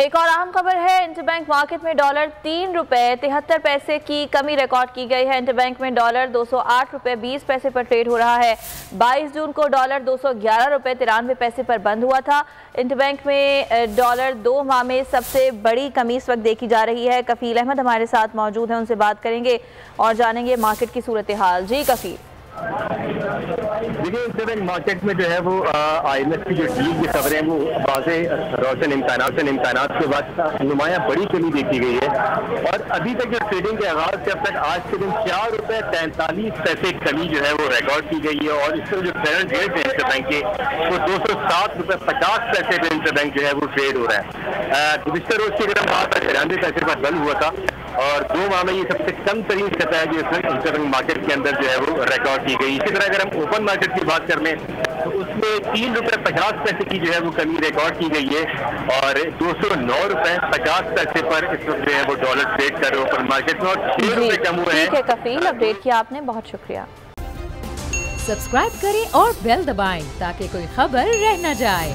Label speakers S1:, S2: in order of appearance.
S1: एक और अहम खबर है, इंटरबैंक मार्केट में डॉलर 3 रुपए 73 पैसे की कमी रिकॉर्ड की गई है। इंटरबैंक में डॉलर 208 रुपए 20 पैसे पर ट्रेड हो रहा है। 22 जून को डॉलर 211 रुपए 93 पैसे पर बंद हुआ था। इंटरबैंक में डॉलर 2 माह में सबसे बड़ी कमी इस वक्त देखी जा रही है। कफील अहमद हमारे साथ मौजूद हैं, उनसे बात करेंगे और जानेंगे मार्केट की सूरत हाल। जी कफील।
S2: देखिए, इंटरबैंक मार्केट में जो है वो IMF की जो डील की खबरें हैं वो वाज़ेह रोशन इम्कानात के बाद नुमायां बड़ी कमी देखी गई है और अभी तक जो ट्रेडिंग के आगाज से अब तक आज के दिन 4 रुपए 43 पैसे कमी जो है वो रिकॉर्ड की गई है और इस पर जो करंट रेट है इंटरबैंक के वो 207 रुपए 50 पैसे पे इंटरबैंक जो है वो ट्रेड हो रहा है। गुज़िश्ता रोज की अगर हम बात 93 पैसे पर बंद हुआ था और 2 माह में ये सबसे कम तरीन सतह है जो इसमें इंटरबैंक मार्केट के अंदर जो है वो रिकॉर्ड की गई। इसी तरह अगर हम ओपन मार्केट की बात कर लें तो उसमें 3 रुपए 50 पैसे की जो है वो कमी रिकॉर्ड की गई है और 209 रुपए 50 पैसे पर इस वक्त जो है वो डॉलर ट्रेड कर रहे हैं ओपन मार्केट में और 6 रुपए कम हुए हैं।
S1: कफील, अपडेट किया आपने, बहुत शुक्रिया।
S3: सब्सक्राइब करें और बेल दबाएं ताकि कोई खबर रह न जाए।